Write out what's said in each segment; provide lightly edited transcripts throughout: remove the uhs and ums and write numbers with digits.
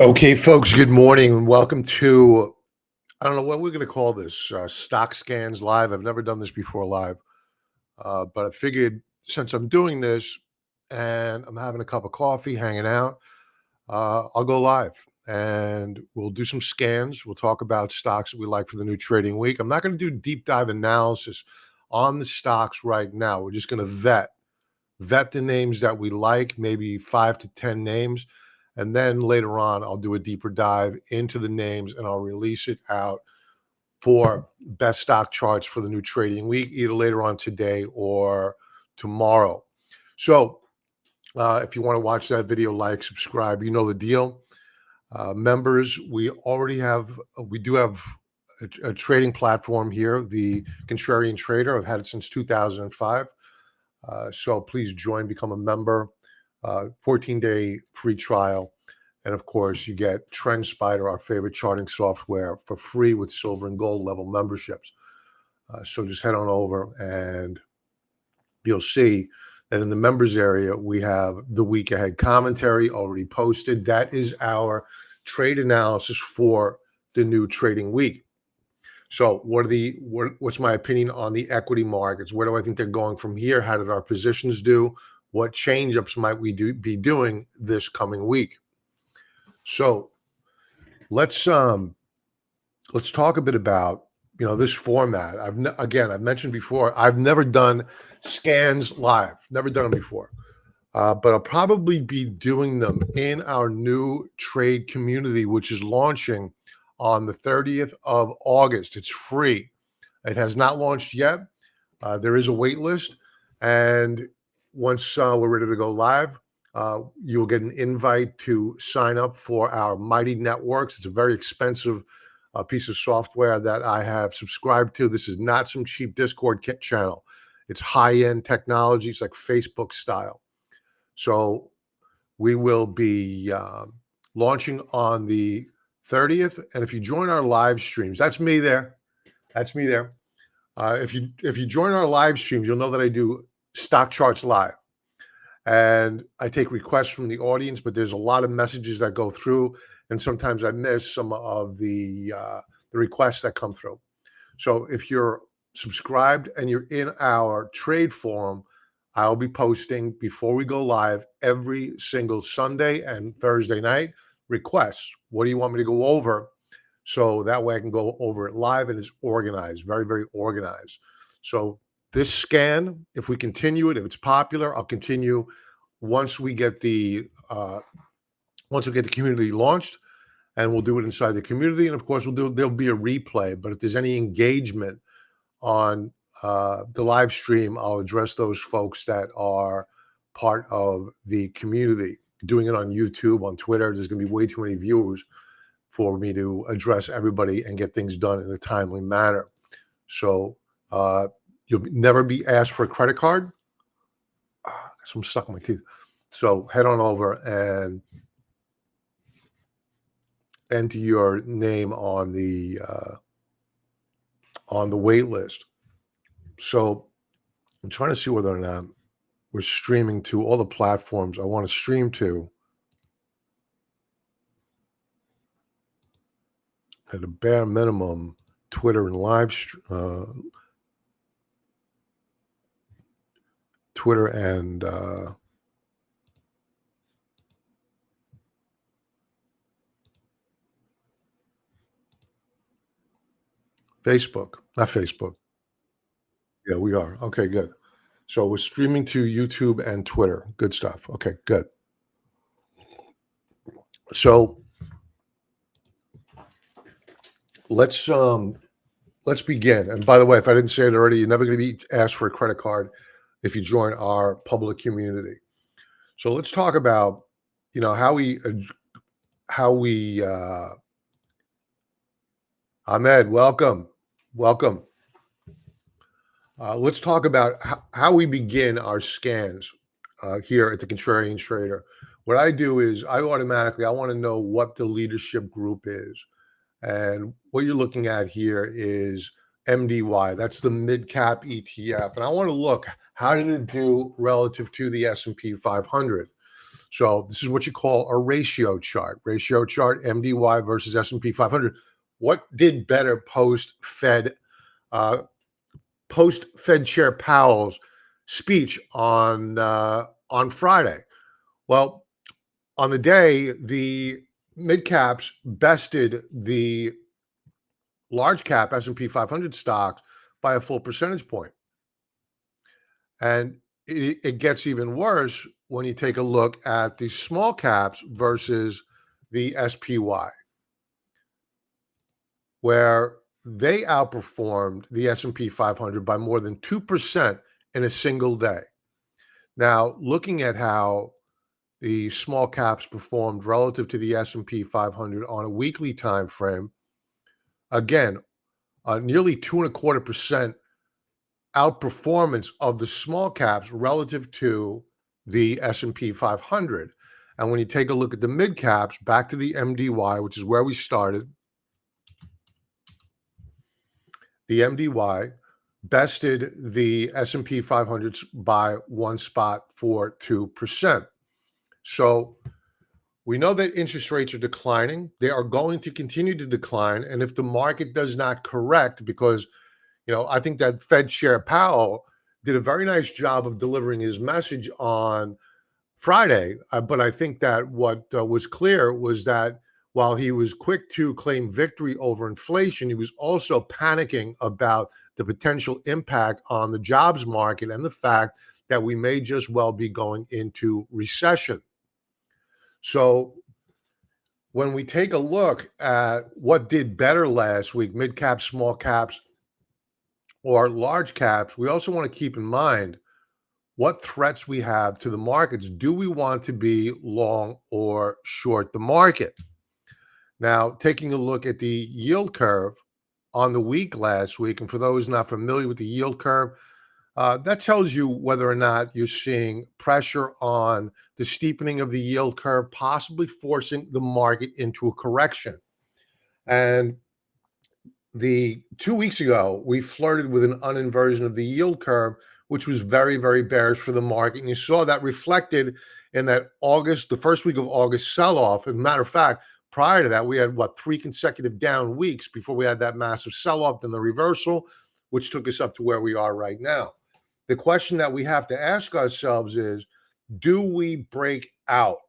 Okay, folks, good morning and welcome to, I don't know what we're going to call this, Stock Scans Live. I've never done this before live, but I figured since I'm doing this and I'm having a cup of coffee, hanging out, I'll go live and we'll do some scans. We'll talk about stocks that we like for the new trading week. I'm not going to do deep dive analysis on the stocks right now. We're just going to vet the names that we like, maybe 5 to 10 names. And then later on, I'll do a deeper dive into the names and I'll release it out for best stock charts for the new trading week, either later on today or tomorrow. So if you want to watch that video, like, subscribe, you know the deal. Members, we do have a trading platform here, the Contrarian Trader. I've had it since 2005. So please join, become a member, 14-day free trial. And of course, you get TrendSpider, our favorite charting software, for free with silver and gold level memberships. So just head on over and you'll see that in the members area, we have the week ahead commentary already posted. That is our trade analysis for the new trading week. So what's my opinion on the equity markets? Where do I think they're going from here? How did our positions do? What change-ups might we be doing this coming week? So let's talk a bit about this format. I've mentioned before, I've never done scans live, never done them before, but I'll probably be doing them in our new trade community, which is launching on the 30th of August. It's free. It has not launched yet. There is a wait list. And once we're ready to go live, you'll get an invite to sign up for our Mighty Networks. It's a very expensive piece of software that I have subscribed to. This is not some cheap Discord channel. It's high-end technology. It's like Facebook style. So we will be launching on the 30th. And if you join our live streams, that's me there. That's me there. If you join our live streams, you'll know that I do stock charts live. And I take requests from the audience, but there's a lot of messages that go through. And sometimes I miss some of the requests that come through. So if you're subscribed and you're in our trade forum, I'll be posting before we go live every single Sunday and Thursday night requests. What do you want me to go over? So that way I can go over it live and it's organized, very, very organized. So this scan, if we continue it, if it's popular, I'll continue once we get the community launched, and we'll do it inside the community. And of course, there'll be a replay. But if there's any engagement on the live stream, I'll address those folks that are part of the community. Doing it on YouTube, on Twitter, there's going to be way too many viewers for me to address everybody and get things done in a timely manner. So you'll never be asked for a credit card. So I'm stuck in my teeth. So head on over and enter your name on the wait list. So I'm trying to see whether or not we're streaming to all the platforms I want to stream to. At a bare minimum, Twitter and Twitter and Facebook, not Facebook. Yeah, we are. Okay, good. So we're streaming to YouTube and Twitter. Good stuff. Okay, good. So let's begin. And by the way, if I didn't say it already, you're never going to be asked for a credit card if you join our public community. So let's talk about, how we Ahmed, welcome. Let's talk about how we begin our scans here at the Contrarian Trader. What I do is I want to know what the leadership group is. And what you're looking at here is MDY. That's the mid-cap ETF. And I want to look, how did it do relative to the S&P 500? So this is what you call a ratio chart. Ratio chart, MDY versus S&P 500. What did better uh, post Fed Chair Powell's speech on Friday? Well, on the day, the mid caps bested the large cap S&P 500 stocks by a full percentage point. And it gets even worse when you take a look at the small caps versus the SPY, where they outperformed the S&P 500 by more than 2% in a single day. Now, looking at how the small caps performed relative to the S&P 500 on a weekly time frame, again, nearly 2.25% outperformance of the small caps relative to the S&P 500. And when you take a look at the mid caps, back to the MDY, which is where we started, the MDY bested the S&P 500 by one spot for 2%. So we know that interest rates are declining. They are going to continue to decline. And if the market does not correct, because I think that Fed Chair Powell did a very nice job of delivering his message on Friday. But I think that what was clear was that while he was quick to claim victory over inflation, he was also panicking about the potential impact on the jobs market and the fact that we may just well be going into recession. So when we take a look at what did better last week, mid caps, small caps, or large caps, we also want to keep in mind what threats we have to the markets. Do we want to be long or short the market? Now, taking a look at the yield curve on the week last week, and for those not familiar with the yield curve, that tells you whether or not you're seeing pressure on the steepening of the yield curve, possibly forcing the market into a correction. And 2 weeks ago, we flirted with an uninversion of the yield curve, which was very, very bearish for the market. And you saw that reflected in that the first week of August sell-off. As a matter of fact, prior to that, we had, 3 consecutive down weeks before we had that massive sell-off, then the reversal, which took us up to where we are right now. The question that we have to ask ourselves is, do we break out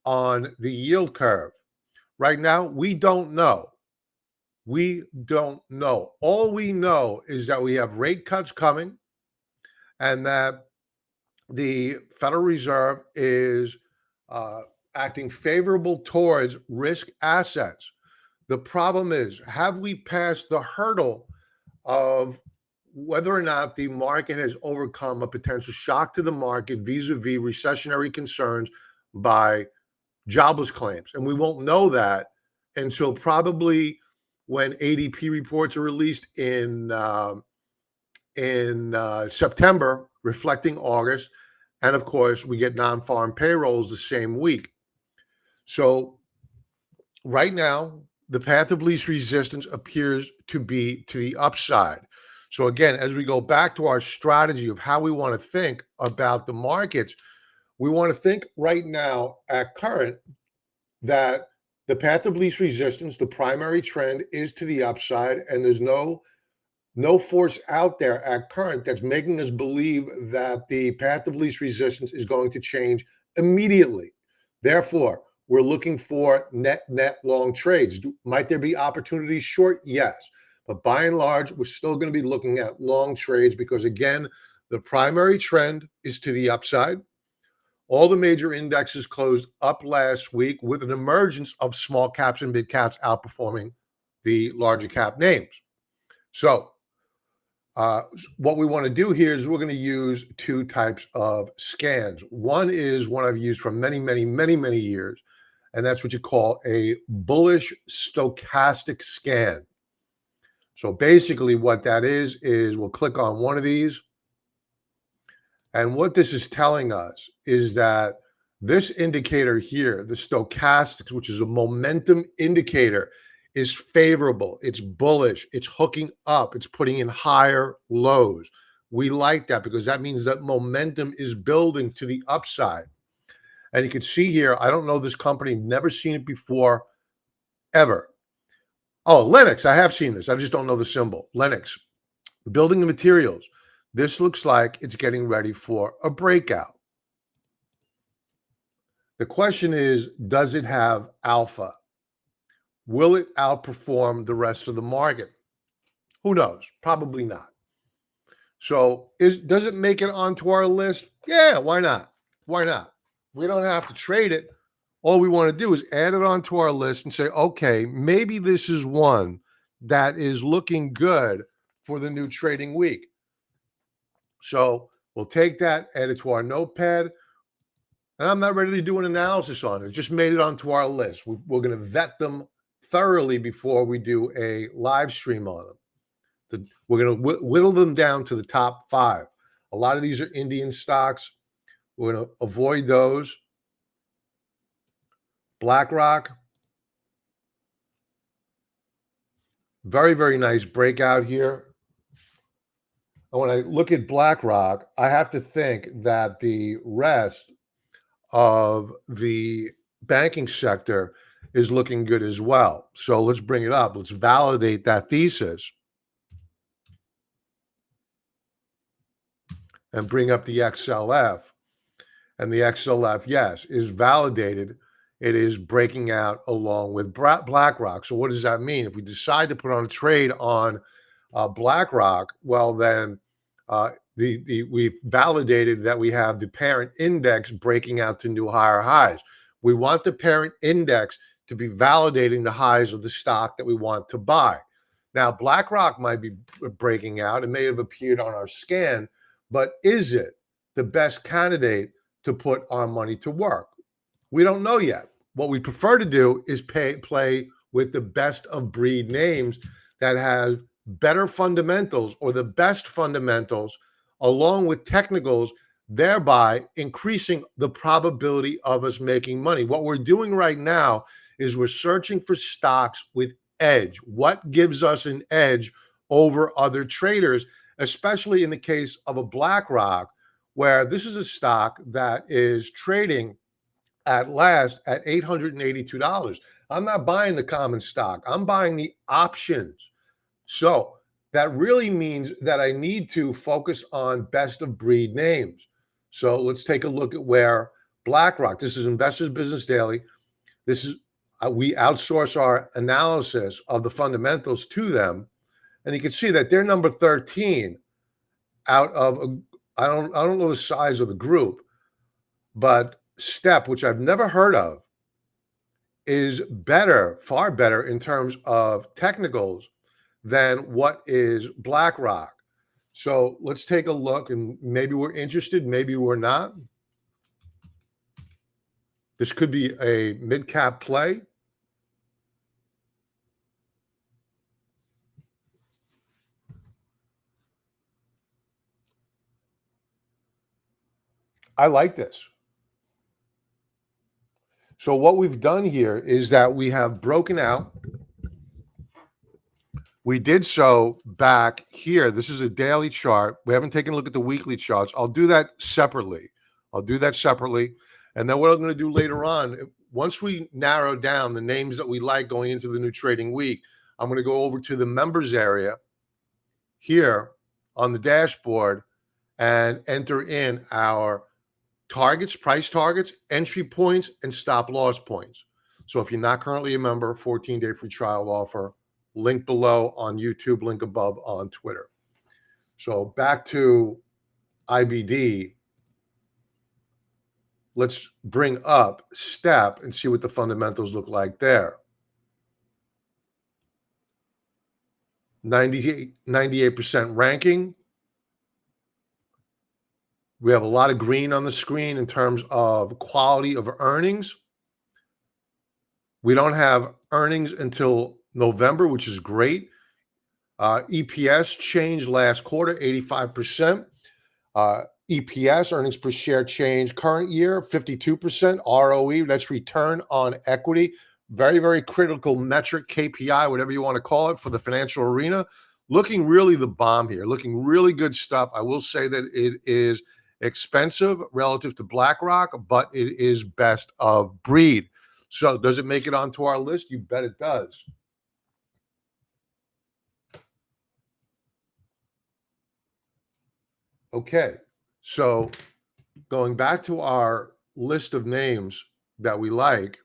on the yield curve? Right now, we don't know. We don't know. All we know is that we have rate cuts coming and that the Federal Reserve is acting favorable towards risk assets. The problem is, have we passed the hurdle of whether or not the market has overcome a potential shock to the market vis-a-vis recessionary concerns by jobless claims? And we won't know that until probably when ADP reports are released in September, reflecting August. And of course, we get non-farm payrolls the same week. So right now, the path of least resistance appears to be to the upside. So again, as we go back to our strategy of how we want to think about the markets, we want to think right now at current that the path of least resistance, the primary trend, is to the upside, and there's no force out there at current that's making us believe that the path of least resistance is going to change immediately. Therefore, we're looking for net long trades. Might there be opportunities short? Yes. But by and large, we're still going to be looking at long trades because, again, the primary trend is to the upside. All the major indexes closed up last week with an emergence of small caps and mid caps outperforming the larger cap names. So what we want to do here is we're going to use two types of scans. One is one I've used for many, many, many, many years, and that's what you call a bullish stochastic scan. So basically what that is we'll click on one of these. And what this is telling us is that this indicator here, the stochastics, which is a momentum indicator, is favorable. It's bullish. It's hooking up. It's putting in higher lows. We like that because that means that momentum is building to the upside. And you can see here, I don't know this company, never seen it before, ever. Oh, Lennox, I have seen this. I just don't know the symbol. Lennox, building the materials. This looks like it's getting ready for a breakout. The question is, does it have alpha? Will it outperform the rest of the market? Who knows? Probably not. So does it make it onto our list? Yeah, why not? Why not? We don't have to trade it. All we want to do is add it onto our list and say, okay, maybe this is one that is looking good for the new trading week. So we'll take that, add it to our notepad, and I'm not ready to do an analysis on it. Just made it onto our list. We're going to vet them thoroughly before we do a live stream on them. We're going to whittle them down to the top 5. A lot of these are Indian stocks. We're going to avoid those. BlackRock, very, very nice breakout here. And when I look at BlackRock, I have to think that the rest of the banking sector is looking good as well. So let's bring it up. Let's validate that thesis and bring up the XLF. And the XLF, yes, is validated. It is breaking out along with BlackRock. So what does that mean? If we decide to put on a trade on BlackRock, well, then we've validated that we have the parent index breaking out to new higher highs. We want the parent index to be validating the highs of the stock that we want to buy. Now, BlackRock might be breaking out. It may have appeared on our scan, but is it the best candidate to put our money to work? We don't know yet. What we prefer to do is play with the best of breed names that have better fundamentals or the best fundamentals along with technicals, thereby increasing the probability of us making money. What we're doing right now is we're searching for stocks with edge. What gives us an edge over other traders, especially in the case of a BlackRock, where this is a stock that is trading at last at $882. I'm not buying the common stock. I'm buying the options. So that really means that I need to focus on best of breed names. So let's take a look at where BlackRock, this is Investors Business Daily. This is, we outsource our analysis of the fundamentals to them. And you can see that they're number 13 out of, I don't know the size of the group, but Step, which I've never heard of, is better, far better in terms of technicals than what is BlackRock. So let's take a look, and maybe we're interested, maybe we're not. This could be a mid-cap play. I like this. So what we've done here is that we have broken out. We did so back here. This is a daily chart. We haven't taken a look at the weekly charts. I'll do that separately. And then what I'm going to do later on, once we narrow down the names that we like going into the new trading week, I'm going to go over to the members area here on the dashboard and enter in our targets, price targets, entry points, and stop loss points. So if you're not currently a member, 14-day free trial offer, link below on YouTube, link above on Twitter. So back to IBD. Let's bring up Step and see what the fundamentals look like there. 98% ranking. We have a lot of green on the screen in terms of quality of earnings. We don't have earnings until November, which is great. EPS changed last quarter, 85%. EPS, earnings per share, change current year, 52%. ROE, that's return on equity. Very, very critical metric, KPI, whatever you want to call it, for the financial arena. Looking really the bomb here, looking really good stuff. I will say that it is Expensive relative to BlackRock, but it is best of breed. So does it make it onto our list? You bet it does. Okay, so going back to our list of names that we like,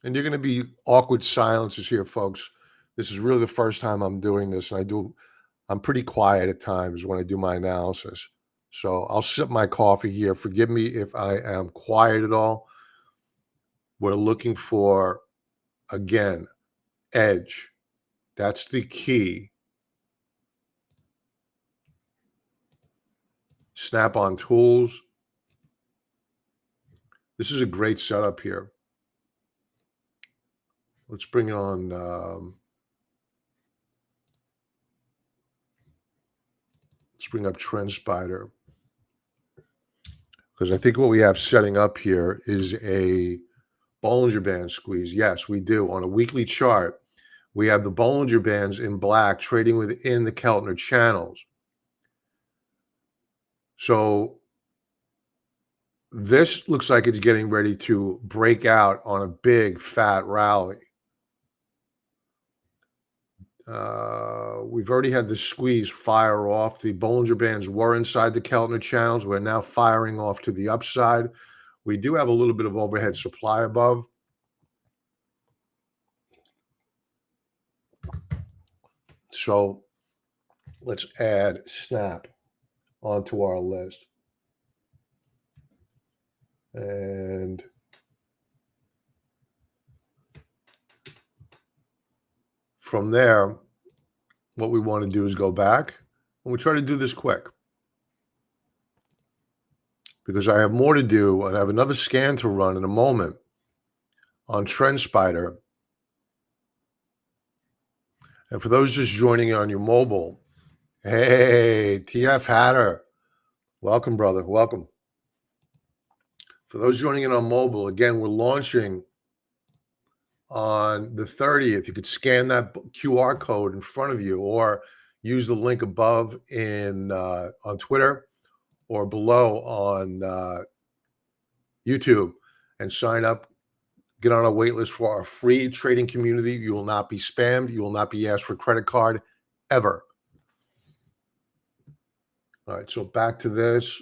and you're going to be awkward silences here, folks. This is really the first time I'm doing this, and I'm pretty quiet at times when I do my analysis. So I'll sip my coffee here. Forgive me if I am quiet at all. We're looking for, again, edge. That's the key. Snap-on tools. This is a great setup here. Let's bring on let's bring up Trend Spider, because I think what we have setting up here is a Bollinger Band squeeze. Yes, we do. On a weekly chart, we have the Bollinger Bands in black trading within the Keltner channels. So this looks like it's getting ready to break out on a big fat rally. We've already had the squeeze fire off. The Bollinger Bands were inside the Keltner channels. We're now firing off to the upside. We do have a little bit of overhead supply above. So let's add Snap onto our list. And from there, what we want to do is go back, and we try to do this quick, because I have more to do, and I have another scan to run in a moment on Trend Spider. And for those just joining on your mobile, hey, TF Hatter, welcome, brother, welcome. For those joining in on mobile, again, we're launching on the 30th. You could scan that QR code in front of you, or use the link above on Twitter, or below on YouTube, and sign up. Get on a wait list for our free trading community. You will not be spammed. You will not be asked for a credit card ever. All right, so back to this.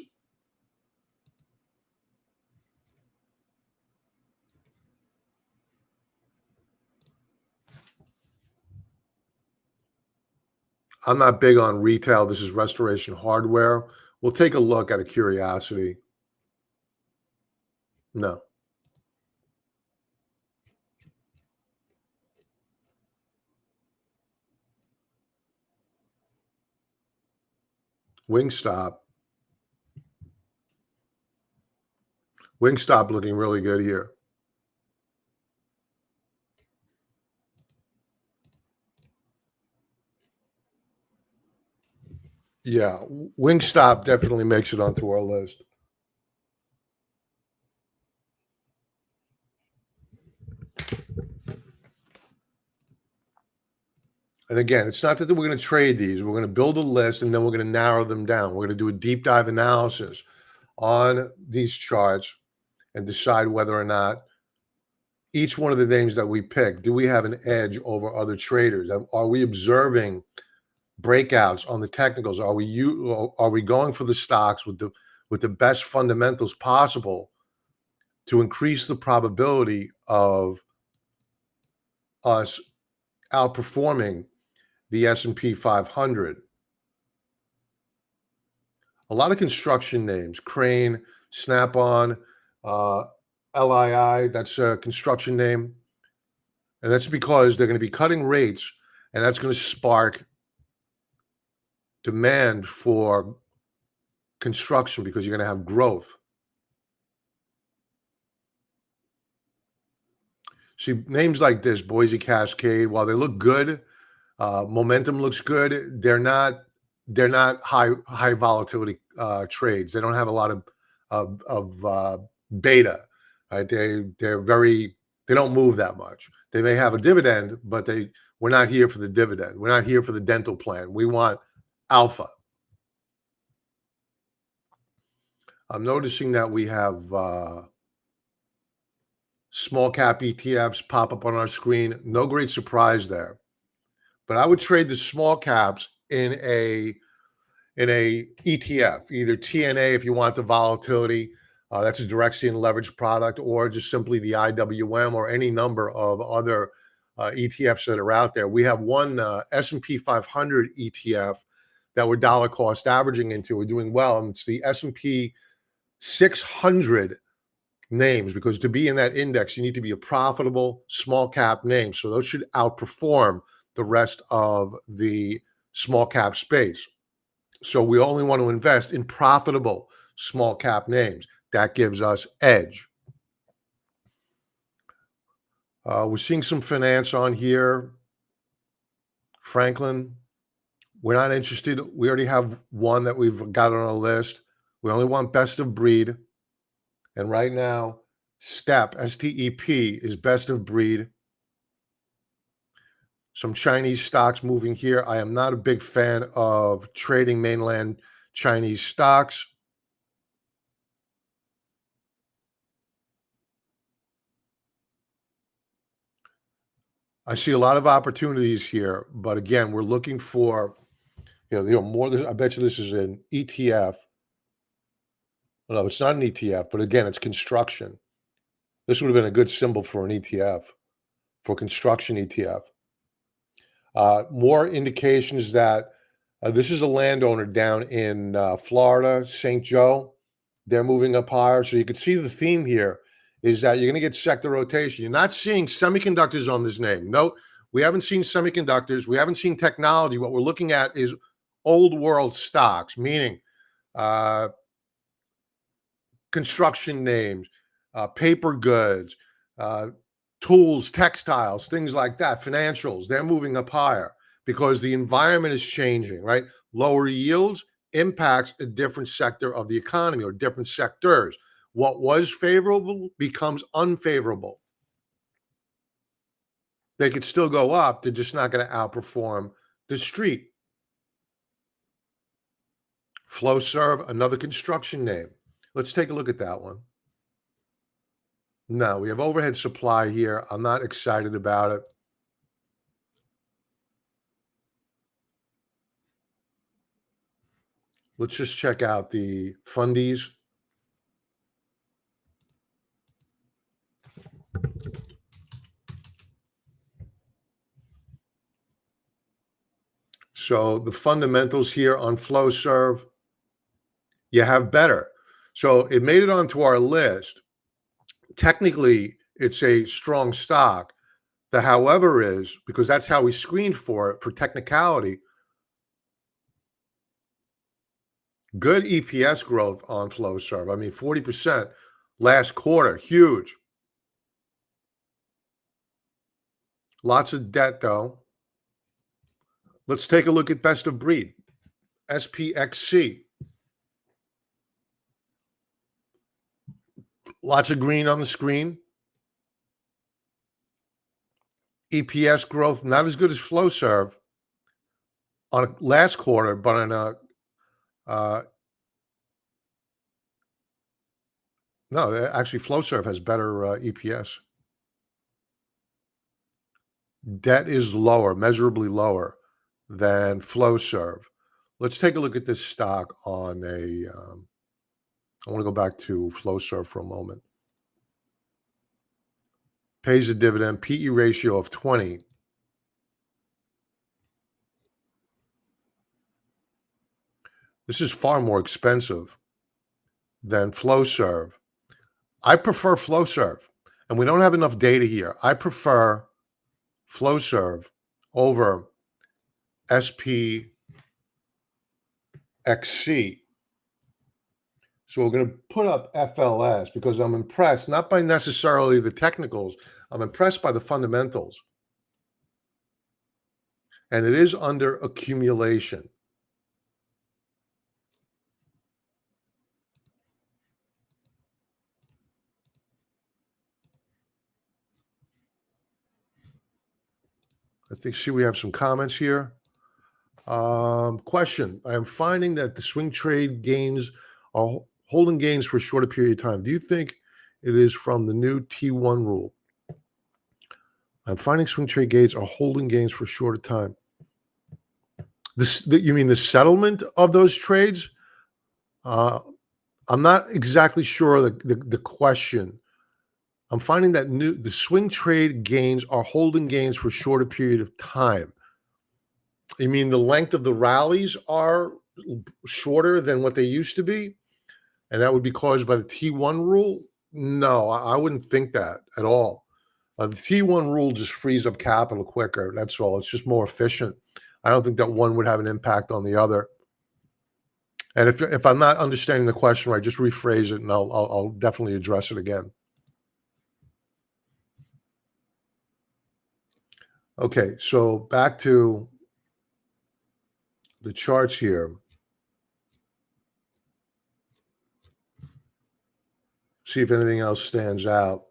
I'm not big on retail. This is Restoration Hardware. We'll take a look out of curiosity. No. Wingstop. Wingstop looking really good here. Yeah, Wingstop definitely makes it onto our list. And again, it's not that we're going to trade these. We're going to build a list, and then we're going to narrow them down. We're going to do a deep dive analysis on these charts and decide whether or not each one of the names that we pick, do we have an edge over other traders? Are we observing breakouts on the technicals? Are we going for the stocks with the best fundamentals possible to increase the probability of us outperforming the S&P 500? A lot of construction names: Crane, Snap-on, LII. That's a construction name, and that's because they're going to be cutting rates, and that's going to spark demand for construction, because you're going to have growth. See, names like this, Boise Cascade, while they look good, momentum looks good, they're not high volatility trades. They don't have a lot of beta, right? They're They don't move that much. They may have a dividend, but we're not here for the dividend. We're not here for the dental plan. We want alpha. I'm noticing that we have small cap ETFs pop up on our screen. No great surprise there. But I would trade the small caps in a ETF, either TNA if you want the volatility. That's a direct and leverage product, or just simply the IWM or any number of other ETFs that are out there. We have one S&P 500 ETF that we're dollar cost averaging into. We're doing well, and it's the S&P 600 names, because to be in that index, you need to be a profitable small cap name. So those should outperform the rest of the small cap space. So we only want to invest in profitable small cap names. That gives us edge. We're seeing some finance on here. Franklin, we're not interested. We already have one that we've got on our list. We only want best of breed. And right now, STEP, S-T-E-P, is best of breed. Some Chinese stocks moving here. I am not a big fan of trading mainland Chinese stocks. I see a lot of opportunities here, but again, we're looking for, more. I bet you this is an ETF. No, it's not an ETF, but again, it's construction. This would have been a good symbol for an ETF, for construction ETF. More indications that this is a landowner down in Florida, St. Joe. They're moving up higher. So you can see the theme here is that you're going to get sector rotation. You're not seeing semiconductors on this name. No, we haven't seen semiconductors. We haven't seen technology. What we're looking at is old world stocks, meaning construction names, paper goods, tools, textiles, things like that, financials. They're moving up higher because the environment is changing, right? Lower yields impacts a different sector of the economy or different sectors. What was favorable becomes unfavorable. They could still go up. They're just not going to outperform the street. Flowserve, another construction name. Let's take a look at that one. No, we have overhead supply here. I'm not excited about it. Let's just check out the fundies. So the fundamentals here on Flowserve, you have better. So it made it onto our list. Technically, it's a strong stock. The however is, because that's how we screened for it, for technicality, good EPS growth on Flowserve. I mean, 40% last quarter, huge. Lots of debt, though. Let's take a look at best of breed, SPXC. Lots of green on the screen. EPS growth, not as good as Flowserve on last quarter, but on no, actually Flowserve has better EPS. Debt is lower, measurably lower than Flowserve. Let's take a look at this stock on a. I want to go back to Flowserve for a moment. Pays a dividend, PE ratio of 20. This is far more expensive than Flowserve. I prefer Flowserve, and we don't have enough data here. I prefer Flowserve over SPXC. So we're going to put up FLS because I'm impressed, not by necessarily the technicals. I'm impressed by the fundamentals. And it is under accumulation. I think, see, we have some comments here. Question. I am finding that the swing trade gains are holding gains for a shorter period of time. Do you think it is from the new T1 rule? I'm finding swing trade gains are holding gains for a shorter time. You mean the settlement of those trades? Uh, I'm not exactly sure the question. I'm finding that the swing trade gains are holding gains for a shorter period of time. You mean the length of the rallies are shorter than what they used to be? And that would be caused by the T1 rule? No, I wouldn't think that at all. The T1 rule just frees up capital quicker. That's all. It's just more efficient. I don't think that one would have an impact on the other. And if I'm not understanding the question right, just rephrase it, and I'll definitely address it again. Okay, so back to the charts here. See if anything else stands out.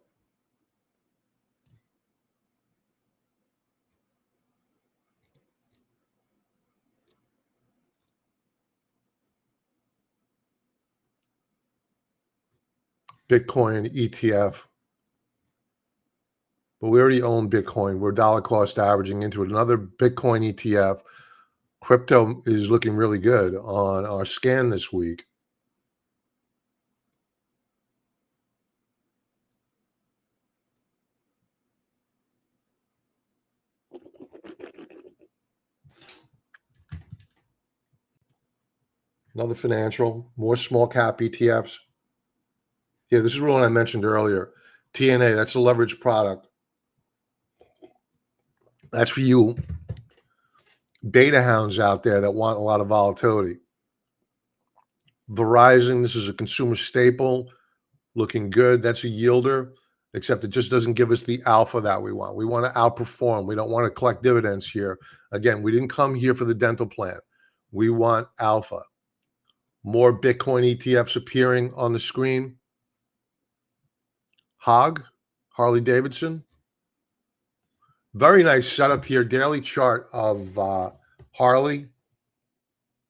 Bitcoin ETF. But we already own Bitcoin. We're dollar cost averaging into it. Another Bitcoin ETF. Crypto is looking really good on our scan this week. Another financial, more small cap ETFs. Yeah, this is one I mentioned earlier. TNA, that's a leverage product. That's for you beta hounds out there that want a lot of volatility. Verizon, this is a consumer staple, looking good. That's a yielder, except it just doesn't give us the alpha that we want. We want to outperform. We don't want to collect dividends here. Again, we didn't come here for the dental plan. We want alpha. More Bitcoin ETFs appearing on the screen. HOG, Harley Davidson. Very nice setup here. Daily chart of Harley.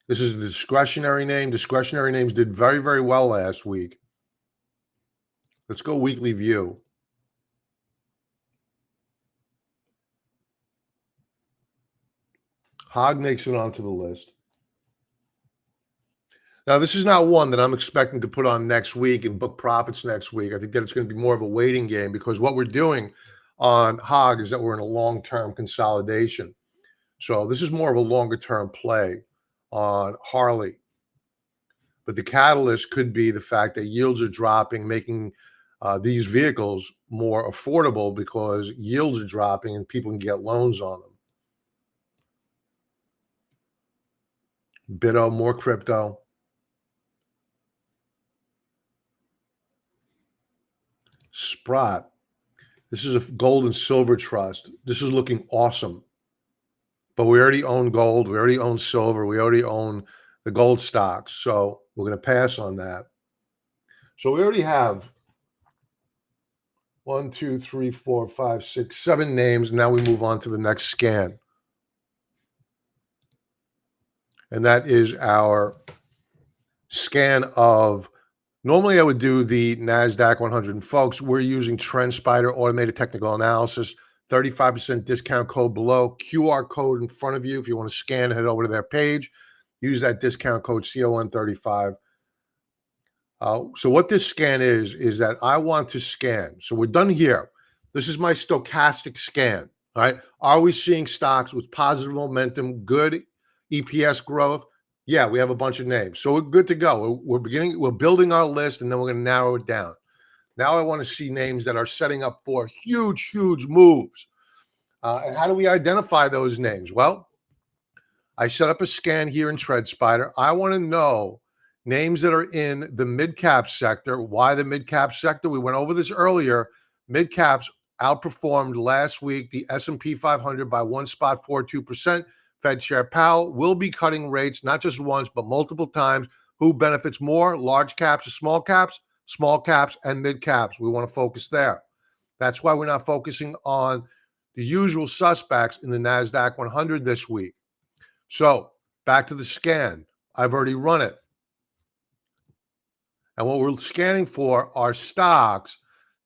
This is a discretionary name. Discretionary names did very, very well last week. Let's go weekly view. HOG makes it onto the list. Now, this is not one that I'm expecting to put on next week and book profits next week. I think that it's going to be more of a waiting game, because what we're doing on HOG is that we're in a long-term consolidation. So this is more of a longer-term play on Harley. But the catalyst could be the fact that yields are dropping, making these vehicles more affordable because yields are dropping and people can get loans on them. Bitto, more crypto. Sprott. This is a gold and silver trust. This is looking awesome. But we already own gold. We already own silver. We already own the gold stocks. So we're going to pass on that. So we already have 1, 2, 3, 4, 5, 6, 7 names. Now we move on to the next scan. And that is our scan of, normally I would do the NASDAQ 100. And folks, we're using TrendSpider Automated Technical Analysis. 35% discount code below. QR code in front of you. If you want to scan, head over to their page. Use that discount code CON35. So what this scan is that I want to scan. So we're done here. This is my stochastic scan. All right. Are we seeing stocks with positive momentum, good EPS growth? Yeah, we have a bunch of names. So we're good to go. We're building our list, and then we're going to narrow it down. Now I want to see names that are setting up for huge, huge moves. And how do we identify those names? Well, I set up a scan here in TrendSpider. I want to know names that are in the mid-cap sector. Why the mid-cap sector? We went over this earlier. Mid-caps outperformed last week the S&P 500 by 1.42%. Fed Chair Powell will be cutting rates, not just once, but multiple times. Who benefits more, large caps or small caps? Small caps and mid caps. We want to focus there. That's why we're not focusing on the usual suspects in the NASDAQ 100 this week. So back to the scan. I've already run it. And what we're scanning for are stocks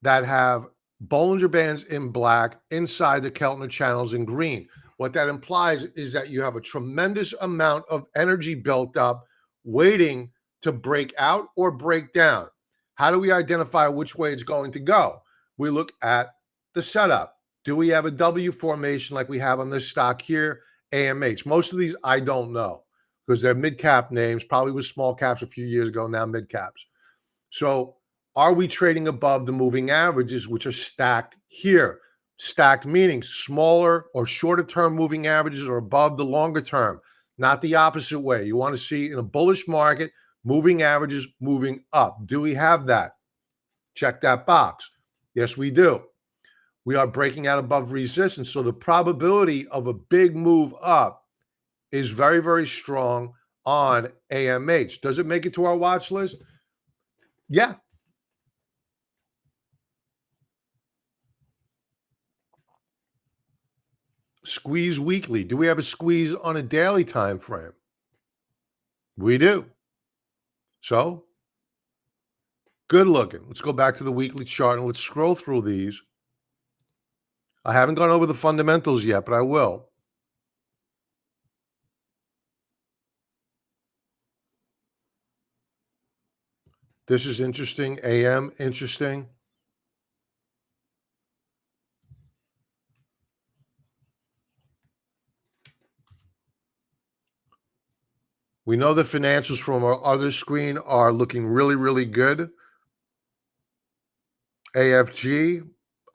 that have Bollinger Bands in black inside the Keltner channels in green. What that implies is that you have a tremendous amount of energy built up waiting to break out or break down. How do we identify which way it's going to go? We look at the setup. Do we have a W formation like we have on this stock here, AMH? Most of these I don't know because they're mid-cap names, probably was small caps a few years ago, now mid-caps. So are we trading above the moving averages, which are stacked here? Stacked meaning smaller or shorter term moving averages are above the longer term, not the opposite way. You want to see in a bullish market, moving averages moving up. Do we have that? Check that box. Yes, we do. We are breaking out above resistance. So the probability of a big move up is very, very strong on AMH. Does it make it to our watch list? Yeah. Squeeze weekly. Do we have a squeeze on a daily time frame? We do. So good looking. Let's go back to the weekly chart and let's scroll through these. I haven't gone over the fundamentals yet, but I will. This is interesting. AM, interesting. We know the financials from our other screen are looking really, really good. AFG,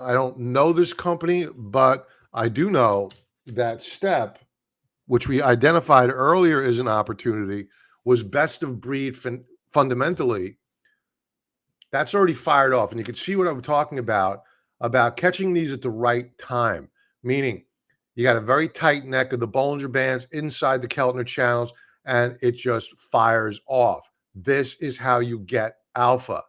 I don't know this company, but I do know that STEP, which we identified earlier as an opportunity, was best of breed fundamentally. That's already fired off. And you can see what I'm talking about catching these at the right time, meaning you got a very tight neck of the Bollinger Bands inside the Keltner channels, and it just fires off. This is how you get alpha.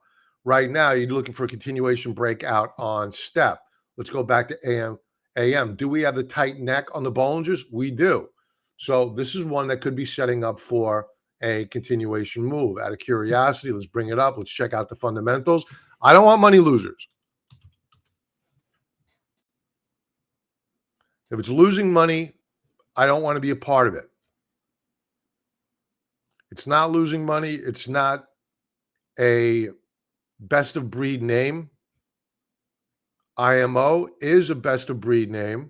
Right now, you're looking for a continuation breakout on STEP. Let's go back to AM. Do we have the tight neck on the Bollingers? We do. So this is one that could be setting up for a continuation move. Out of curiosity, let's bring it up. Let's check out the fundamentals. I don't want money losers. If it's losing money, I don't want to be a part of it. It's not losing money. It's not a best of breed name. IMO is a best of breed name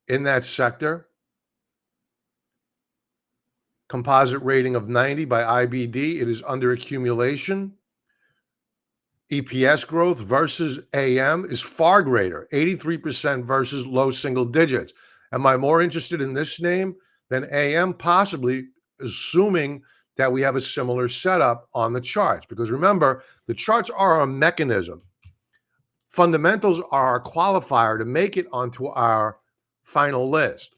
in that sector. Composite rating of 90 by IBD. It is under accumulation. EPS growth versus AM is far greater, 83% versus low single digits. Am I more interested in this name than AM? Possibly, assuming that we have a similar setup on the charts. Because remember, the charts are a mechanism. Fundamentals are our qualifier to make it onto our final list.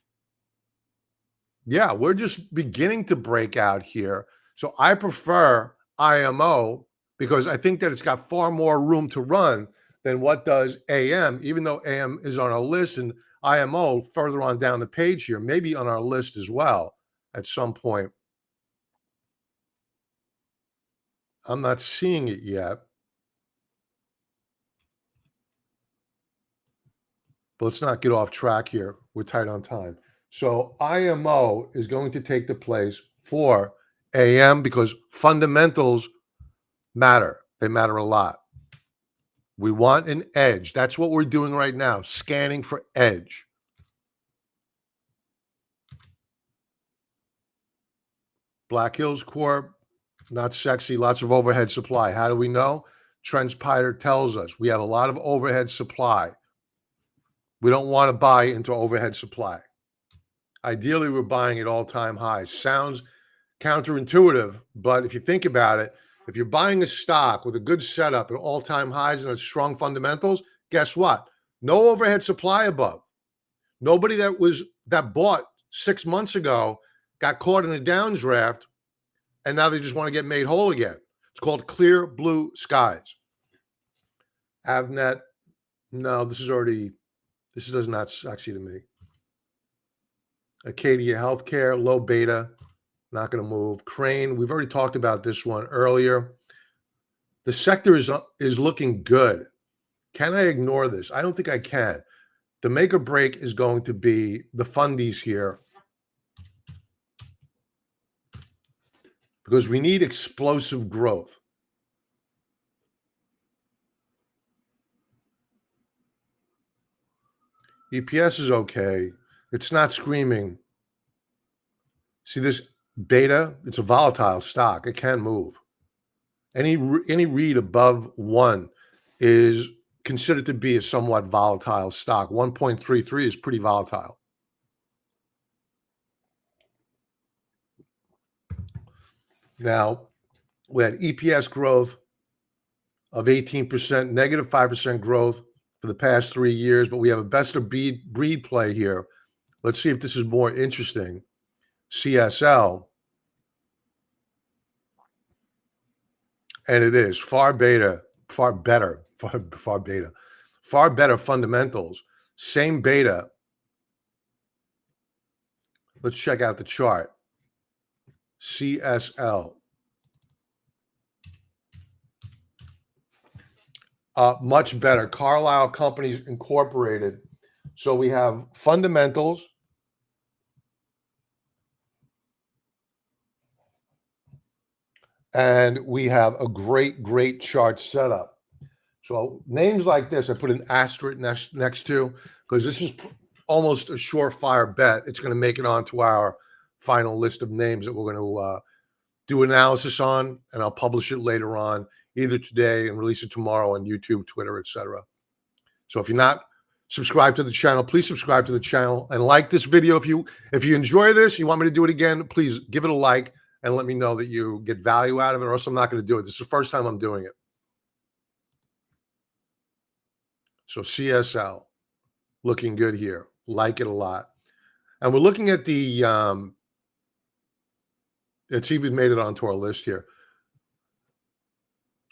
Yeah, we're just beginning to break out here. So I prefer IMO because I think that it's got far more room to run than what does AM, even though AM is on our list and IMO further on down the page here, maybe on our list as well at some point. I'm not seeing it yet. But let's not get off track here. We're tight on time. So IMO is going to take the place for AM because fundamentals matter. They matter a lot. We want an edge. That's what we're doing right now, scanning for edge. Black Hills Corp, not sexy, lots of overhead supply. How do we know? Transpider tells us we have a lot of overhead supply. We don't want to buy into overhead supply. Ideally, we're buying at all-time highs. Sounds counterintuitive, but if you think about it, if you're buying a stock with a good setup at all-time highs and strong fundamentals, guess what? No overhead supply above. Nobody that bought 6 months ago got caught in a downdraft, and now they just want to get made whole again. It's called clear blue skies. Avnet, no, this is This does not sexy to me. Acadia Healthcare, low beta, not going to move. Crane, we've already talked about this one earlier. The sector is looking good. Can I ignore this? I don't think I can. The make or break is going to be the fundies here, because we need explosive growth. EPS is okay. It's not screaming. See this beta? It's a volatile stock. It can move. Any read above 1 is considered to be a somewhat volatile stock. 1.33 is pretty volatile. Now, we had EPS growth of 18%, negative 5% growth for the past 3 years, but we have a best of breed play here. Let's see if this is more interesting. CSL, and it is far better fundamentals, same beta. Let's check out the chart. CSL. Much better. Carlisle Companies Incorporated. So we have fundamentals. And we have a great chart setup. So names like this, I put an asterisk next to, because this is almost a surefire bet. It's going to make it onto our final list of names that we're going to do analysis on, and I'll publish it later on, either today and release it tomorrow on YouTube, Twitter, etc. So if you're not subscribed to the channel, please subscribe to the channel and like this video. If you enjoy this, you want me to do it again, please give it a like and let me know that you get value out of it, or else I'm not going to do it. This is the first time I'm doing it. So CSL, looking good here. Like it a lot. And we're looking at the, it's even made it onto our list here.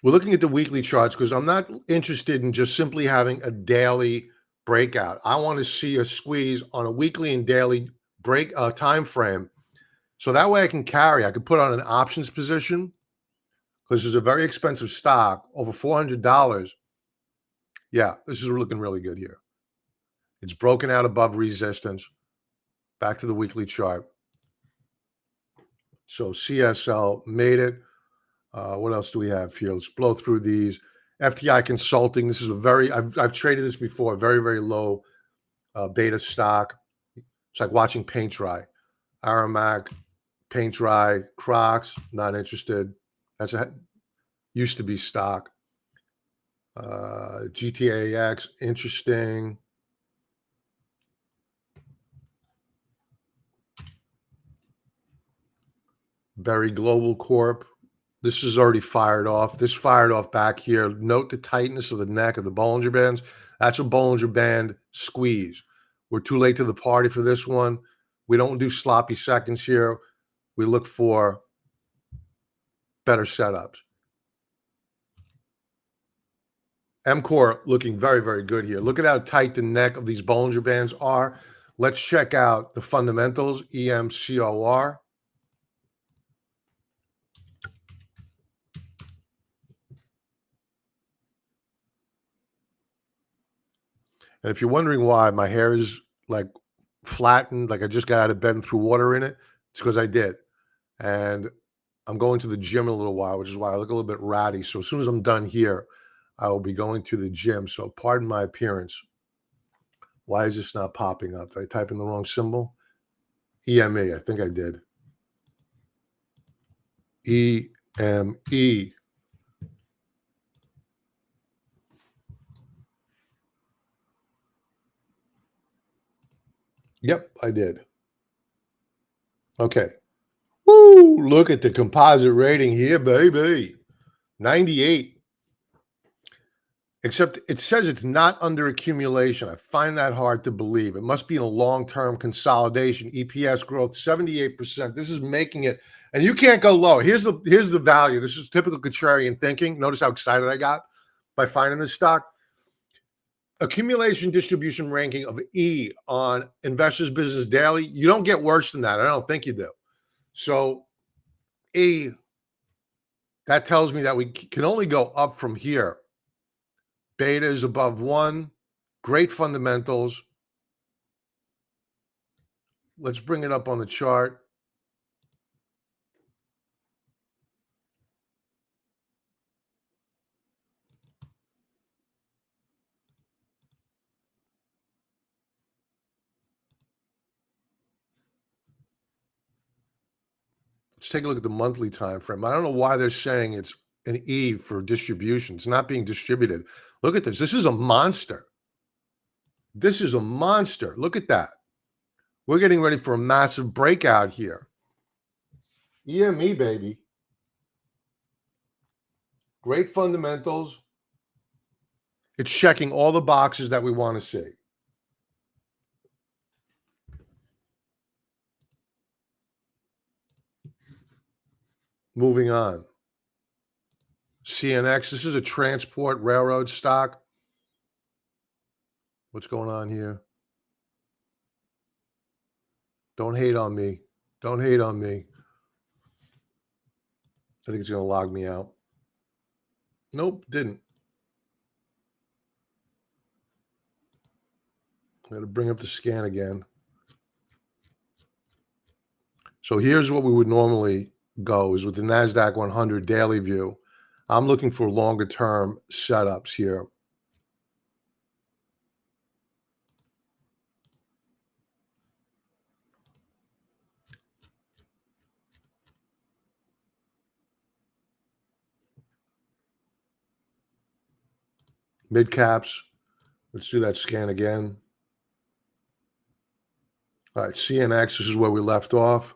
We're looking at the weekly charts because I'm not interested in just simply having a daily breakout. I want to see a squeeze on a weekly and daily time frame. So that way I can put on an options position, because this is a very expensive stock, over $400. Yeah, this is looking really good here. It's broken out above resistance. Back to the weekly chart. So CSL made it. What else do we have here? Let's blow through these. FTI Consulting. This is I've traded this before. Very low beta stock. It's like watching paint dry. Aramac, paint dry. Crocs, not interested. Used to be stock. GTAX, interesting. Berry Global Corp. This is already fired off. This fired off back here. Note the tightness of the neck of the Bollinger Bands. That's a Bollinger Band squeeze. We're too late to the party for this one. We don't do sloppy seconds here. We look for better setups. MCOR looking very good here. Look at how tight the neck of these Bollinger Bands are. Let's check out the fundamentals, EMCOR. And if you're wondering why my hair is like flattened, like I just got out of bed and threw water in it, it's because I did. And I'm going to the gym in a little while, which is why I look a little bit ratty. So as soon as I'm done here, I will be going to the gym. So pardon my appearance. Why is this not popping up? Did I type in the wrong symbol? EME, I think I did. EME. Yep, I did. Okay. Woo! Look at the composite rating here, baby. 98. Except it says it's not under accumulation. I find that hard to believe. It must be in a long-term consolidation. EPS growth, 78%. This is making it, and you can't go low. Here's the value. This is typical contrarian thinking. Notice how excited I got by finding this stock. Accumulation distribution ranking of E on Investors Business Daily. You don't get worse than that. I don't think you do. So E, that tells me that we can only go up from here. Beta is above 1. Great fundamentals. Let's bring it up on the chart. Let's take a look at the monthly time frame. I don't know why they're saying it's an E for distribution. It's not being distributed. Look at this. This is a monster. This is a monster. Look at that. We're getting ready for a massive breakout here. Yeah, me, baby. Great fundamentals. It's checking all the boxes that we want to see. Moving on. CNX. This is a transport railroad stock. What's going on here? Don't hate on me. Don't hate on me. I think it's going to log me out. Nope, didn't. I got to bring up the scan again. So here's what we would normally go is with the NASDAQ 100 daily view. I'm looking for longer term setups here. Mid caps. Let's do that scan again. All right, CNX, this is where we left off.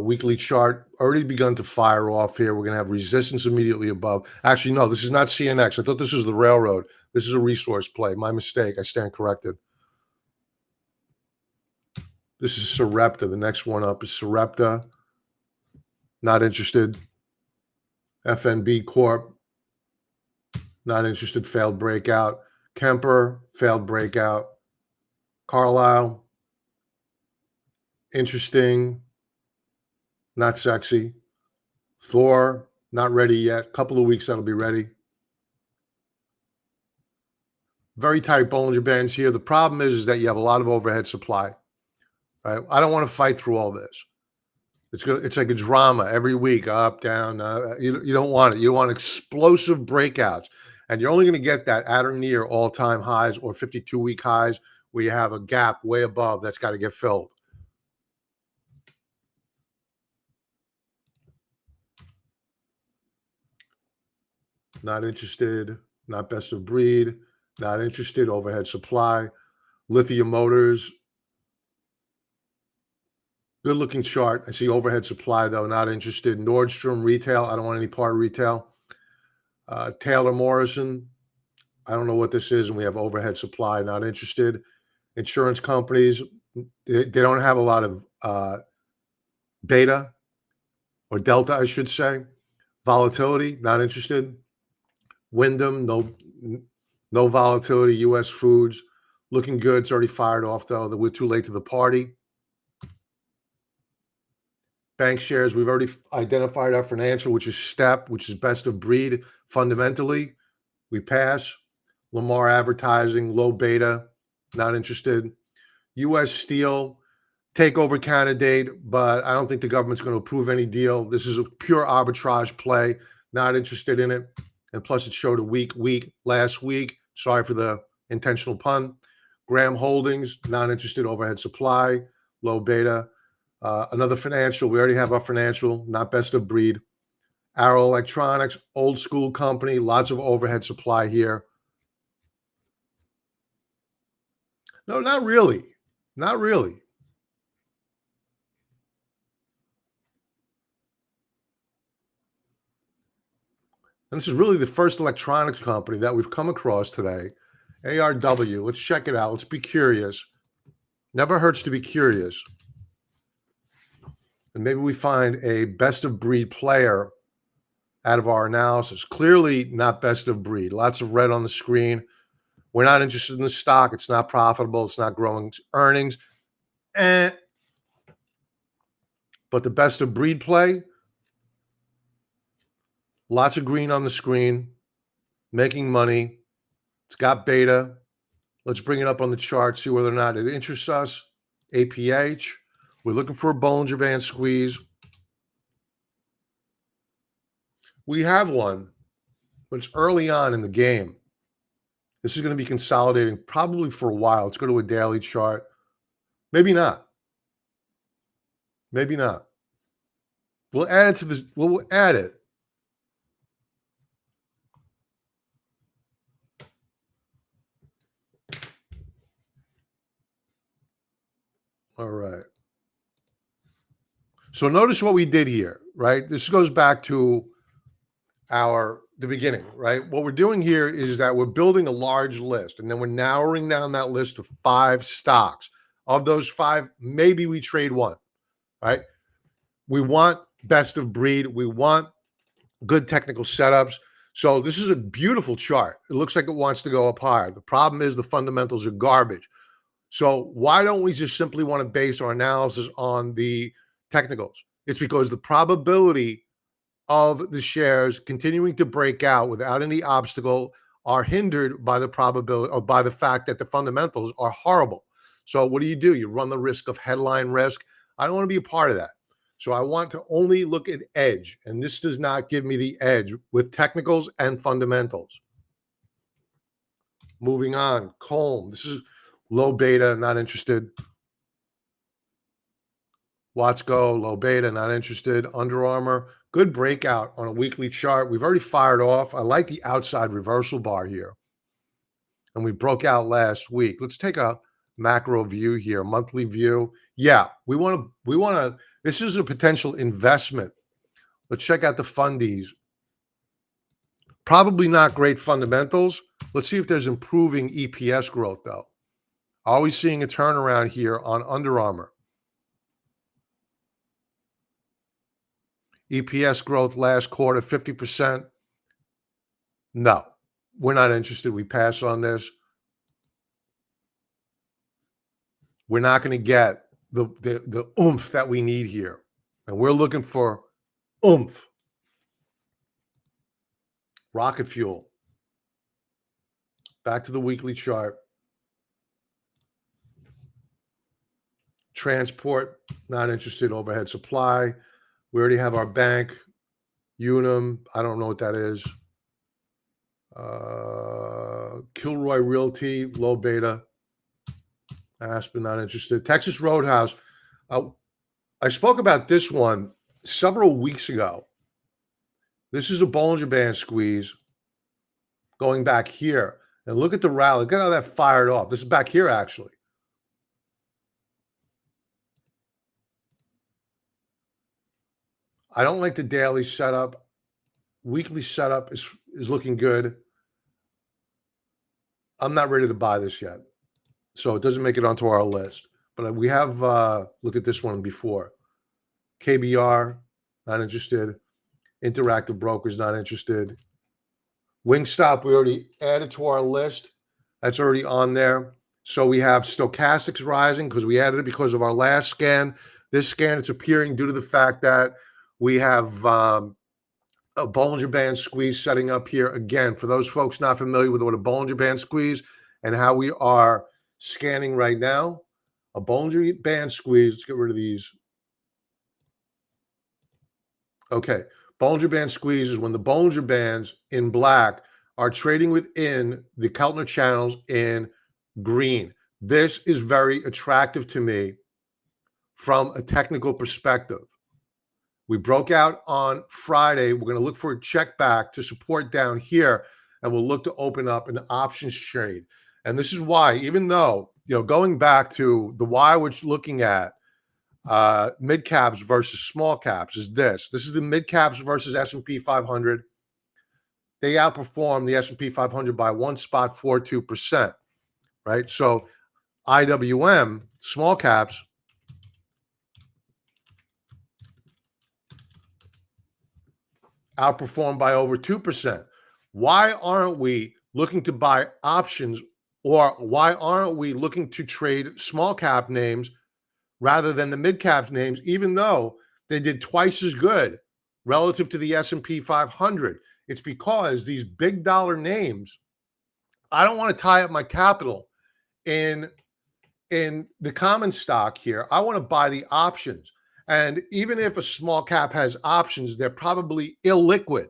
Weekly chart already begun to fire off here. We're going to have resistance immediately above. Actually, no, this is not CNX. I thought this was the railroad. This is a resource play. My mistake. I stand corrected. This is Sarepta. The next one up is Sarepta. Not interested. FNB Corp. Not interested. Failed breakout. Kemper. Failed breakout. Carlisle. Interesting. Not sexy. Thor. Not ready yet. Couple of weeks that'll be ready. Very tight Bollinger Bands here. The problem is that you have a lot of overhead supply. Right? I don't want to fight through all this. It's like a drama every week, up, down. You don't want it. You want explosive breakouts. And you're only going to get that at or near all-time highs or 52-week highs where you have a gap way above that's got to get filled. Not interested. Not best of breed. Not interested. Overhead supply. Lithium Motors. Good looking chart. I see overhead supply, though. Not interested. Nordstrom retail. I don't want any part of retail. Taylor Morrison. I don't know what this is. And we have overhead supply. Not interested. Insurance companies. They don't have a lot of beta or delta, I should say. Volatility. Not interested. Wyndham. No volatility. U.S. Foods. Looking good. It's already fired off, though. We're too late to the party. Bank shares, we've already identified our financial, which is STEP, which is best of breed. Fundamentally, we pass. Lamar Advertising, low beta, not interested. U.S. Steel, takeover candidate, but I don't think the government's going to approve any deal. This is a pure arbitrage play, not interested in it. And plus, it showed a weak last week. Sorry for the intentional pun. Graham Holdings, not interested. Overhead supply, low beta. Another financial, we already have our financial, not best of breed. Arrow Electronics, old school company, lots of overhead supply here. No, not really. Not really. And this is really the first electronics company that we've come across today. ARW, let's check it out. Let's be curious. Never hurts to be curious. And maybe we find a best of breed player out of our analysis. Clearly not best of breed. Lots of red on the screen. We're not interested in the stock. It's not profitable. It's not growing earnings. Eh. But the best of breed play, lots of green on the screen, making money. It's got beta. Let's bring it up on the chart, see whether or not it interests us. APH. We're looking for a Bollinger Band squeeze. We have one, but it's early on in the game. This is going to be consolidating probably for a while. Let's go to a daily chart. Maybe not. Maybe not. We'll add it to this. We'll add it. All right. So notice what we did here, right? This goes back to the beginning, right? What we're doing here is that we're building a large list, and then we're narrowing down that list to 5 stocks. Of those 5, maybe we trade one, right? We want best of breed. We want good technical setups. So this is a beautiful chart. It looks like it wants to go up higher. The problem is the fundamentals are garbage. So why don't we just simply want to base our analysis on the technicals? It's because the probability of the shares continuing to break out without any obstacle are hindered by the probability or by the fact that the fundamentals are horrible. So what do? You run the risk of headline risk. I don't want to be a part of that. So I want to only look at edge, and this does not give me the edge with technicals and fundamentals. Moving on, Colm. This is low beta, not interested. Watsco, low beta, not interested. Under Armour, good breakout on a weekly chart. We've already fired off. I like the outside reversal bar here. And we broke out last week. Let's take a macro view here, monthly view. Yeah, we want to, this is a potential investment. Let's check out the fundies. Probably not great fundamentals. Let's see if there's improving EPS growth, though. Are we seeing a turnaround here on Under Armour? EPS growth last quarter, 50%. No, we're not interested. We pass on this. We're not going to get the oomph that we need here. And we're looking for oomph. Rocket fuel. Back to the weekly chart. Transport, not interested. Overhead supply. We already have our bank. Unum, I don't know what that is. Kilroy Realty, low beta. Aspen, not interested. Texas Roadhouse. I spoke about this one several weeks ago. This is a Bollinger Band squeeze going back here. And look at the rally. Look at how that fired off. This is back here, actually. I don't like the daily setup. Weekly setup is looking good. I'm not ready to buy this yet. So it doesn't make it onto our list. But we have looked at this one before. KBR, not interested. Interactive Brokers, not interested. Wingstop, we already added to our list. That's already on there. So we have Stochastics rising because we added it because of our last scan. This scan, it's appearing due to the fact that we have a Bollinger Band squeeze setting up here. Again, for those folks not familiar with what a Bollinger Band squeeze and how we are scanning right now, a Bollinger Band squeeze, let's get rid of these. Okay, Bollinger Band squeeze is when the Bollinger Bands in black are trading within the Keltner channels in green. This is very attractive to me from a technical perspective. We broke out on Friday. We're going to look for a check back to support down here, and we'll look to open up an options trade. And this is why, even though, going back to the why we're looking at mid caps versus small caps is this. This is the mid caps versus S&P 500. They outperform the S&P 500 by 1.42%, right? So IWM, small caps, outperformed by over 2%. Why aren't we looking to buy options Or why aren't we looking to trade small cap names rather than the mid cap names, even though they did twice as good relative to the S&P 500? It's because these big dollar names, I don't want to tie up my capital in the common stock here. I want to buy the options. And even if a small cap has options, they're probably illiquid.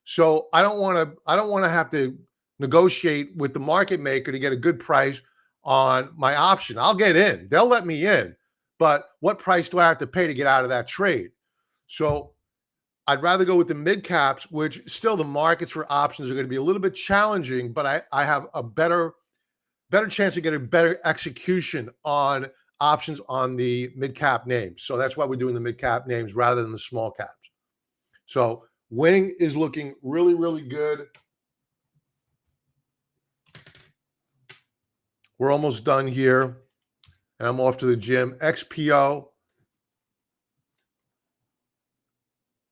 So I don't want to have to negotiate with the market maker to get a good price on my option. I'll get in. They'll let me in. But what price do I have to pay to get out of that trade? So I'd rather go with the mid caps, which still the markets for options are going to be a little bit challenging, but I have a better chance to get a better execution on options on the mid cap names. So that's why we're doing the mid cap names rather than the small caps. So Wing is looking really, really good. We're almost done here, and I'm off to the gym. XPO,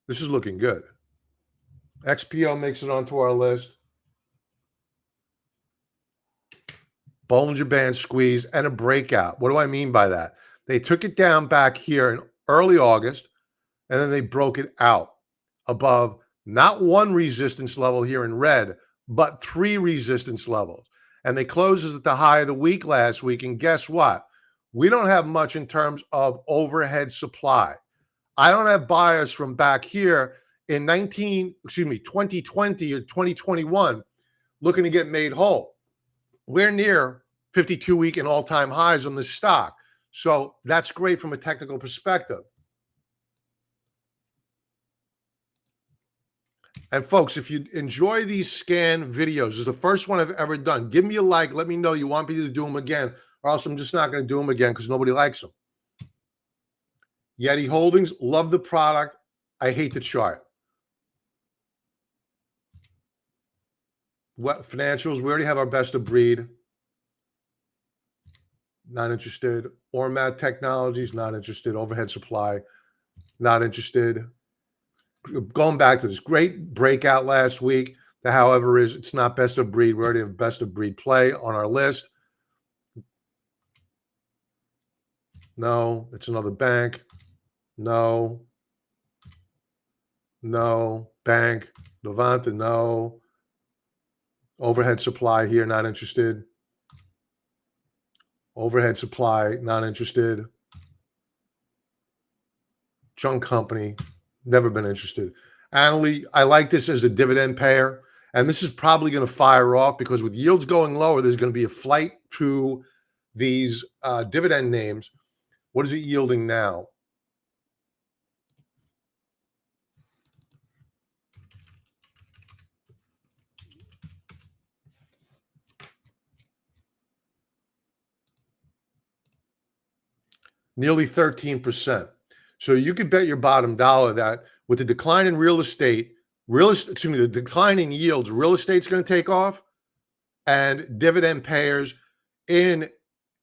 this is looking good. XPO makes it onto our list. Bollinger Band squeeze and a breakout. What do I mean by that? They took it down back here in early August, and then they broke it out above not one resistance level here in red, but three resistance levels. And they closes at the high of the week last week. And guess what? We don't have much in terms of overhead supply. I don't have buyers from back here in 2020 or 2021 looking to get made whole. We're near 52-week and all-time highs on the stock. So that's great from a technical perspective. And folks, if you enjoy these scan videos, this is the first one I've ever done. Give me a like. Let me know you want me to do them again, or else I'm just not going to do them again because nobody likes them. Yeti Holdings, love the product. I hate the chart. What financials? We already have our best of breed. Not interested. Ormat Technologies, not interested. Overhead supply, not interested. Going back to this great breakout last week, however, it's not best of breed. We already have best of breed play on our list. No, it's another bank. No. No. Bank. Novanta, no. Overhead supply here, not interested. Overhead supply, not interested. Junk company, never been interested. Annalie, I like this as a dividend payer. And this is probably going to fire off because with yields going lower, there's going to be a flight to these dividend names. What is it yielding now? Nearly 13%. So you could bet your bottom dollar that with the decline in the decline in yields, real estate's going to take off, and dividend payers in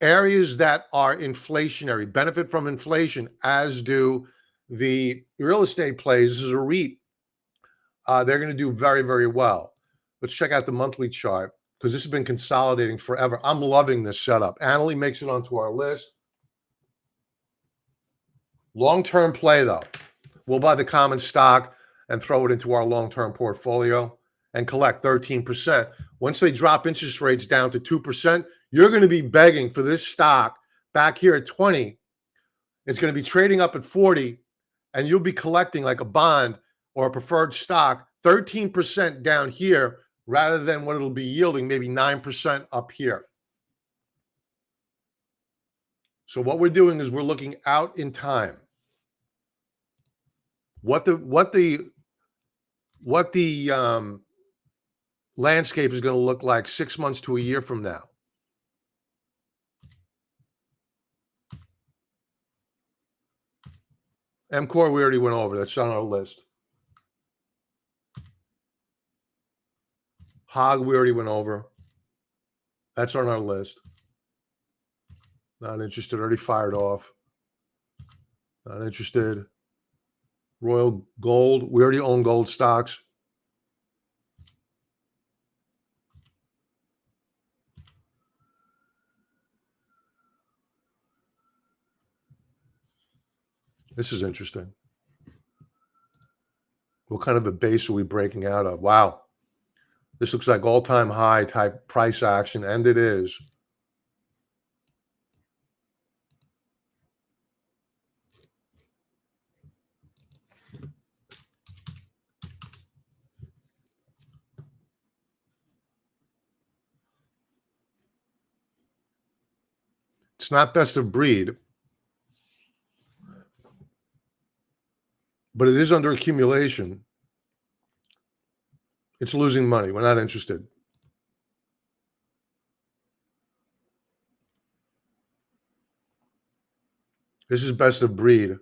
areas that are inflationary benefit from inflation, as do the real estate plays. This is a REIT. They're going to do very, very well. Let's check out the monthly chart because this has been consolidating forever. I'm loving this setup. Annalie makes it onto our list. Long-term play, though. We'll buy the common stock and throw it into our long-term portfolio and collect 13%. Once they drop interest rates down to 2%, you're going to be begging for this stock back here at 20. It's going to be trading up at 40, and you'll be collecting like a bond or a preferred stock 13% down here rather than what it'll be yielding, maybe 9% up here. So what we're doing is we're looking out in time. What the landscape is going to look like 6 months to a year from now. MCOR, we already went over. That's on our list. Hog, we already went over. That's on our list. Not interested. Already fired off. Not interested. Royal Gold. We already own gold stocks. This is interesting. What kind of a base are we breaking out of? Wow. This looks like all-time high type price action, and it is. It's not best of breed, but it is under accumulation. It's losing money. We're not interested. This is best of breed.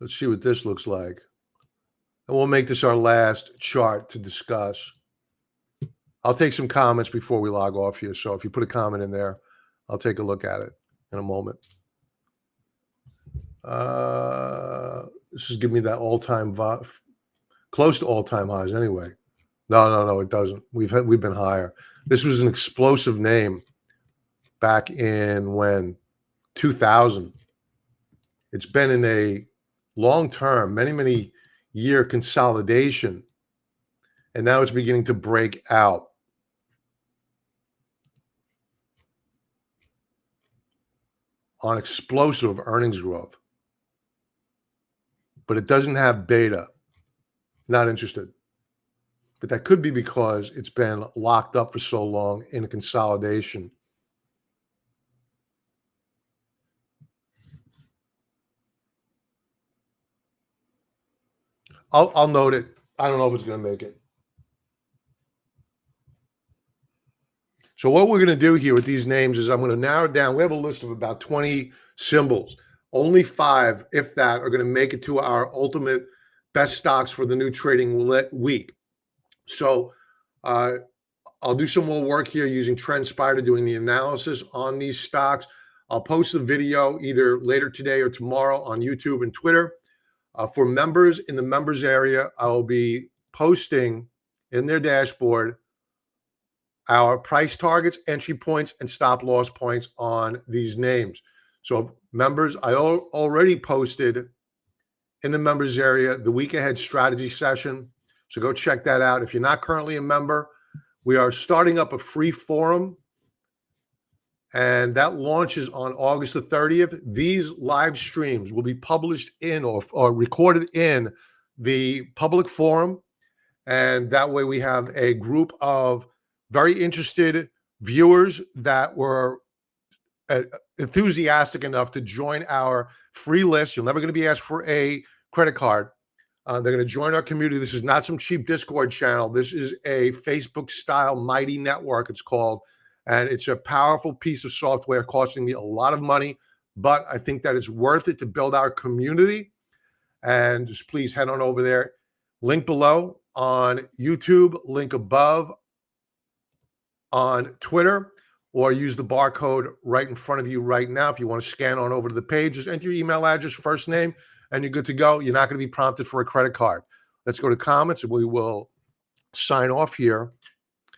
Let's see what this looks like. And we'll make this our last chart to discuss. I'll take some comments before we log off here. So if you put a comment in there, I'll take a look at it in a moment. This is giving me that all-time close to all-time highs anyway. No, it doesn't. We've been higher. This was an explosive name back in when 2000. It's been in a long-term, many year consolidation, and now it's beginning to break out. On explosive earnings growth. But it doesn't have beta. Not interested. But that could be because it's been locked up for so long in a consolidation. I'll note it. I don't know if it's going to make it. So what we're going to do here with these names is I'm going to narrow it down. We have a list of about 20 symbols. Only 5, if that, are going to make it to our ultimate best stocks for the new trading week. So I'll do some more work here using TrendSpider, doing the analysis on these stocks. I'll post the video either later today or tomorrow on YouTube and Twitter. For members in the members area, I will be posting in their dashboard our price targets, entry points, and stop loss points on these names. So members, I already posted in the members area the week ahead strategy session. So go check that out. If you're not currently a member, we are starting up a free forum, and that launches on August the 30th. These live streams will be published in or recorded in the public forum, and that way we have a group of very interested viewers that were enthusiastic enough to join our free list. You're never going to be asked for a credit card. They're going to join our community. This is not some cheap Discord channel. This is a Facebook-style mighty network, it's called. And it's a powerful piece of software costing me a lot of money, but I think that it's worth it to build our community. And just please head on over there. Link below on YouTube, link above on Twitter, or use the barcode right in front of you right now. If you want to scan on over to the page, just enter your email address, first name, and you're good to go. You're not going to be prompted for a credit card. Let's go to comments, and we will sign off here.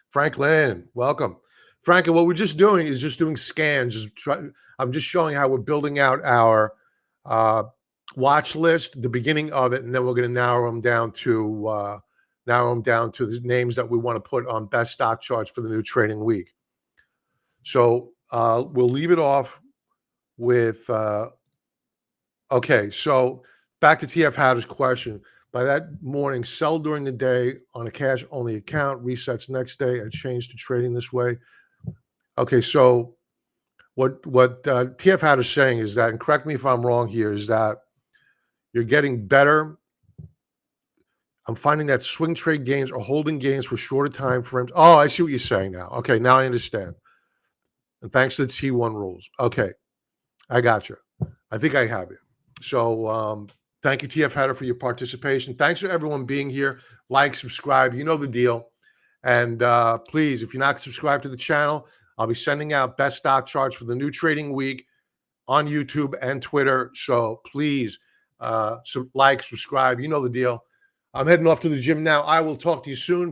Franklin, welcome. Franklin, what we're just doing is just doing scans. I'm just showing how we're building out our watch list, the beginning of it, and then we're going to narrow them down to the names that we want to put on best stock charts for the new trading week. So we'll leave it off with, okay, so back to TF Hatter's question. By that morning, sell during the day on a cash-only account, resets next day. I changed to trading this way. Okay, so what TF Hatter's saying is that, and correct me if I'm wrong here, is that you're getting better. I'm finding that swing trade gains are holding gains for shorter time frames. Oh, I see what you're saying now. Okay, now I understand. And thanks to the T1 rules. Okay, I got you. I think I have you. So thank you, TF Hatter, for your participation. Thanks for everyone being here. Like, subscribe. You know the deal. And please, if you're not subscribed to the channel, I'll be sending out best stock charts for the new trading week on YouTube and Twitter. So please like, subscribe. You know the deal. I'm heading off to the gym now. I will talk to you soon.